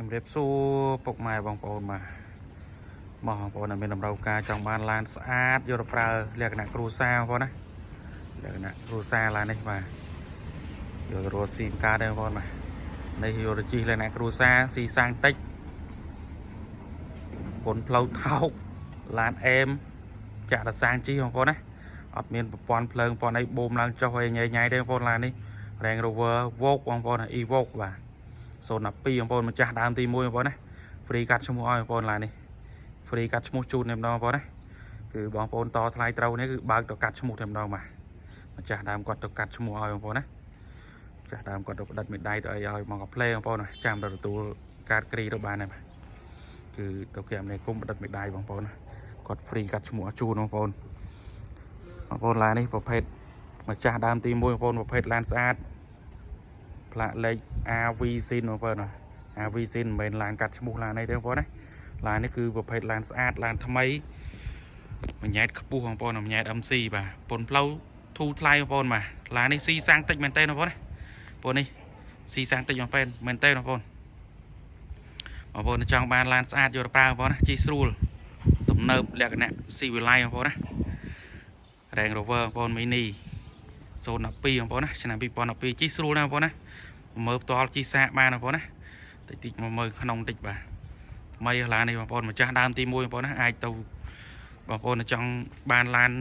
ជំរាបសួរពុកម៉ែបងប្អូនមកបងប្អូនមានតម្រូវការចង់បានឡានស្អាតយកទៅប្រើលក្ខណៈគ្រួសារបងប្អូនណាលក្ខណៈគ្រួសារឡាននេះបាទយករត់ស៊ីការដែរបងប្អូនបាទនេះយករជិះលក្ខណៈគ្រួសារស៊ីសាំងតិចពុនផ្លូវថោកឡានអេមចាក់តសាំងជិះបងប្អូនណាអត់មានប្រព័ន្ធភ្លើងប្រព័ន្ធអីបូមឡើងចុះអីញ៉ៃទេបងប្អូនឡាននេះ Range Rover Vogue បងប្អូន Evoque បាទ012បងប្អូនម្ចាស់ដើមទី1បងប្អូនណា free កាត់ឈ្មោះឲ្យបងប្អូនឡាននេះ free កាត់ឈ្មោះជូនតែម្ដងបងប្អូនណាគឺបងប្អូនតថ្លៃត្រូវនេះគឺបើកទៅកាត់ឈ្មោះតែម្ដងបាទម្ចាស់ដើមគាត់ទៅកាត់ឈ្មោះឲ្យបងប្អូនណាម្ចាស់ដើមគាត់ទៅផ្ដិតមេដៃទៅអីឲ្យមកកាផ្លេបងប្អូនចាំទៅទទួលកាតគ្រីទៅបានដែរបាទគឺទៅគេអាមេគុំផ្ដិតមេដៃបងប្អូនណាគាត់ free កាត់ឈ្មោះជូនបងប្អូនឡាននេះប្រភេទម្ចាស់ដើមទី1បងប្អូនប្រភេទឡានស្អាតផ្លាកលេខ AV Sin បងប្អូនណា AV Sin មិនមែនឡានកាត់ឈ្មោះឡានអីទេបងប្អូនណាឡាននេះគឺប្រភេទឡានស្អាតឡានថ្មីមួយញ៉ែតខ្ពស់បងប្អូនមួយញ៉ែត MC បាទពុនផ្លូវធូរថ្លៃបងប្អូនបាទឡាននេះស៊ីសាំងតិចមែនតើបងប្អូនណាបងប្អូននេះស៊ីសាំងតិចមែនតើបងប្អូនចង់បានឡានស្អាតយកទៅប្រើបងប្អូនណាជិះស្រួលទំនើបលក្ខណៈស៊ីវិល័យបងប្អូនណា Range Rover បងប្អូន Mini 012បងប្អូនណាឆ្នាំ2012ជិះស្រួលណាបងប្អូនណាមើលផ្ទាល់ជិះសាកបានបងប្អូនណាតិចមកមើលក្នុងតិចបាទថ្មីឡាននេះបងប្អូនម្ចាស់ដើមទី1បងប្អូនណាអាចទៅបងប្អូនចង់បានឡាន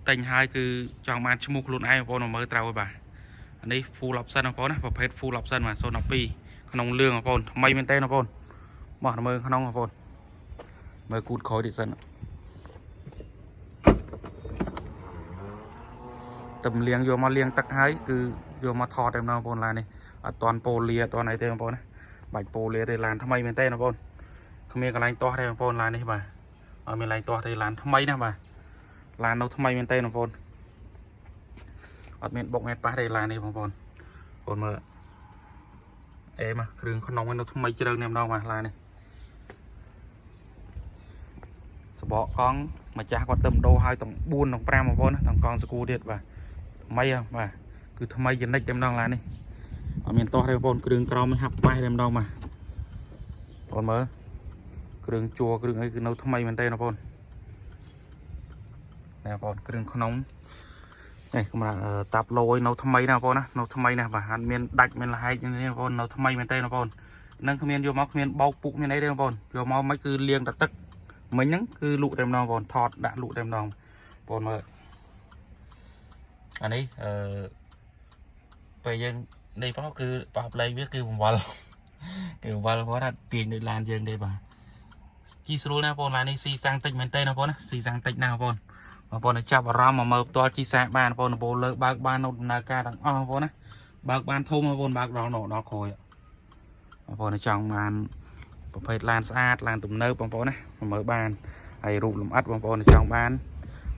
ទិញហើយគឺចង់បានឈ្មោះខ្លួនឯងបងប្អូនមើលត្រូវហើយបាទនេះ full option បងប្អូនណាប្រភេទ full option បាទ012ក្នុងលឿងបងប្អូនថ្មីមែនតើបងប្អូនមកមើលក្នុងបងប្អូនមើលគូតក្រោយតិចសិនតំលៀងយកមកលាងទឹកហើយគឺយកមកថតតែម្ដងបងប្អូនឡាននេះអត់តាន់ប៉ូលាអត់តាន់អីទេបងប្អូនណាបាច់ប៉ូលាទេឡានថ្មីមែនតើបងប្អូនគ្មានកន្លែងទាស់ទេបងប្អូនឡាននេះបាទអត់មានកន្លែងទាស់ទេឡានថ្មីណាបាទឡាននៅថ្មីមែនតើបងប្អូនអត់មានបុកមែនប៉ះទេឡាននេះបងប្អូនបងមើលអេមកគ្រឿងក្នុងនៅថ្មីជ្រៅតែម្ដងបាទឡាននេះសបកកង់ម្ចាស់គាត់ទៅដូរឲ្យទាំង4ទាំង5បងប្អូនណាទាំងកង់ស្គូទៀតបាទថ្មីបាទគឺថ្មីចនិចតែម្ដងឡាននេះអត់មានទាស់ទេបងប្អូនគ្រឿងក្រោមហាប់ប៉ះតែម្ដងបាទបងមើលគ្រឿងជួគ្រឿងអីគឺនៅថ្មីមែនទេបងប្អូនណែបងប្អូនគ្រឿងក្នុងនេះកម្រិតតាប់ឡយនៅថ្មីណាបងប្អូនណានៅថ្មីណាបាទអត់មានដាច់មានលហែកទេបងប្អូននៅថ្មីមែនទេបងប្អូននឹងគ្មានយកមកគ្មានបោកពុកមានអីទេបងប្អូនយកមកមិនគឺលាងតែទឹកមិញហ្នឹងគឺលក់តែម្ដងបងប្អូនថតដាក់លក់តែម្ដងបងប្អូនមើលអានេះពេលយើងនេះផងគឺបោះផ្លេងវាគឺបង្វិលគឺបង្វិលគាត់ថាទាញដូចឡានយើងទេបាទជីស្រួលណាបងប្អូនឡាននេះស៊ីសាំងតិចមែនទេណាបងប្អូនណាស៊ីសាំងតិចណាបងប្អូនចាប់អារម្មណ៍មកមើលផ្ទាល់ជីសាបានបងប្អូនលើបើកបាននៅដំណើរការទាំងអស់បងប្អូនណាបើកបានធំបងប្អូនបើកដល់ក្រោយបងប្អូនចង់បានប្រភេទឡានស្អាតឡានទំនើបបងប្អូនណាមើលបានហើយរូបលម្អិតបងប្អូនចង់បាន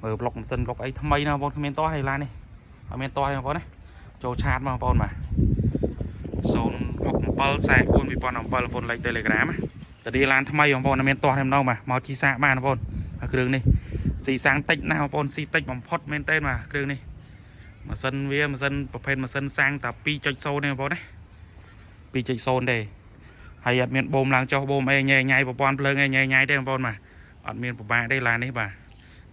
មើលប្លុកម៉ាស៊ីនប្លុកអីថ្មីណាបងប្អូនគ្មានទាស់ហើយឡាននេះអត់មានទាស់ទេបងប្អូនណាចូលឆាតមកបងប្អូនបាទ067442007បងប្អូនលេខ Telegram តាឌីឡានថ្មីបងប្អូនអត់មានទាស់ទេម្ដងបាទមកជីសាបានបងប្អូនហើយគ្រឿងនេះស៊ីសាំងតិចណាបងប្អូនស៊ីតិចបំផុតមែនទេបាទគ្រឿងនេះម៉ាស៊ីនវាម៉ាស៊ីនប្រភេទម៉ាស៊ីនសាំងតែ 2.0 ទេបងប្អូនណា 2.0 ទេហើយអត់មានបូមឡើងចុះបូមអីញ៉ៃប្រព័ន្ធភ្លើងអីញ៉ៃទេបងប្អូនបាទអត់មានពិបាកទេឡាននេះបាទ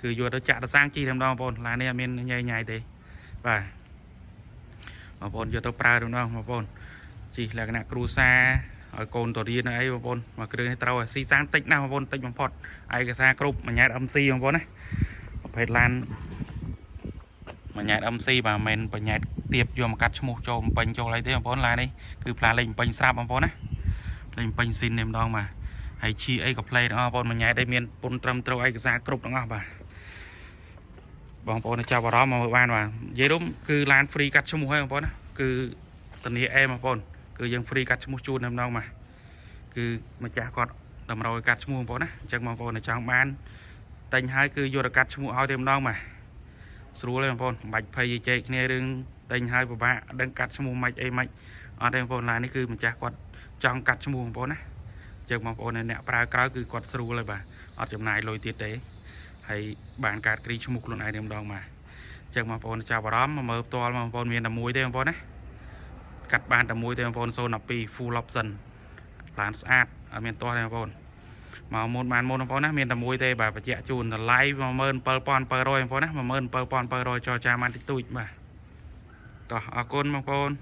គឺយកទៅចាក់ទៅសាំងជីតែម្ដងបងប្អូនឡាននេះអត់មានញ៉ៃទេបាទបងប្អូនយកទៅប្រើតែម្ដងបងប្អូនជីលក្ខណៈគ្រួសារឲ្យកូនទៅរៀនអីបងប្អូនមកគ្រឿងនេះត្រូវស៊ីសាំងតិចណាបងប្អូនតិចបំផុតឯកសារគ្រប់មួយញ៉ែត MC បងប្អូនណាប្រភេទឡានមួយញ៉ែត MC បាទមិនមែនប្រញ៉ែតទៀបយកមកកាត់ឈ្មោះចូលបំពេញចូលអីទេបងប្អូនឡាននេះគឺផ្លាលេខបំពេញស្រាប់បងប្អូនណាលេខបំពេញស៊ីនតែម្ដងបាទហើយឈីអីក៏ផ្លេទាំងអស់បងប្អូនមួយញ៉ែតអីមានពុនត្រឹមត្រូវឯកសារគ្រប់ទាំងអស់បាទបងប្អូនចាប់អារម្មណ៍មកមើលបានបាទនិយាយរួមគឺឡាន free កាត់ឈ្មោះហើយបងប្អូនណាគឺធានាអេបងប្អូនគឺយើង free កាត់ឈ្មោះជូនតែម្ដងបាទគឺម្ចាស់គាត់តម្រូវឲ្យកាត់ឈ្មោះបងប្អូនណាអញ្ចឹងបងប្អូនចង់បានតែញហើយគឺយកទៅកាត់ឈ្មោះឲ្យតែម្ដងបាទស្រួលទេបងប្អូនមិនបាច់ភ័យជែកគ្នារឿងតែញហើយពិបាកដឹងកាត់ឈ្មោះមិនអីមិនអត់ទេបងប្អូនឡាននេះគឺម្ចាស់គាត់ចង់កាត់ឈ្មោះបងប្អូនណាអញ្ចឹងបងប្អូនអ្នកប្រើក្រៅគឺគាត់ស្រួលហើយបាទអត់ចំណាយលុយទៀតទេហើយបានកាត់គ្រីឈ្មោះខ្លួនឯងតែម្ដងបាទអញ្ចឹងបងប្អូនចាប់អារម្មណ៍មកមើលផ្ទាល់បងប្អូនមានតែមួយទេបងប្អូនណាកាត់បានតែមួយទេបងប្អូន012 full option ឡានស្អាត miền to này bọn mà một màn một bọn nó miền tầm mùi tây bà phải chạy chùn là lái mà mơn per pon per rồi bọn nó mà mơn per pon per rồi cho cha man tích tụi mà có con mà bọn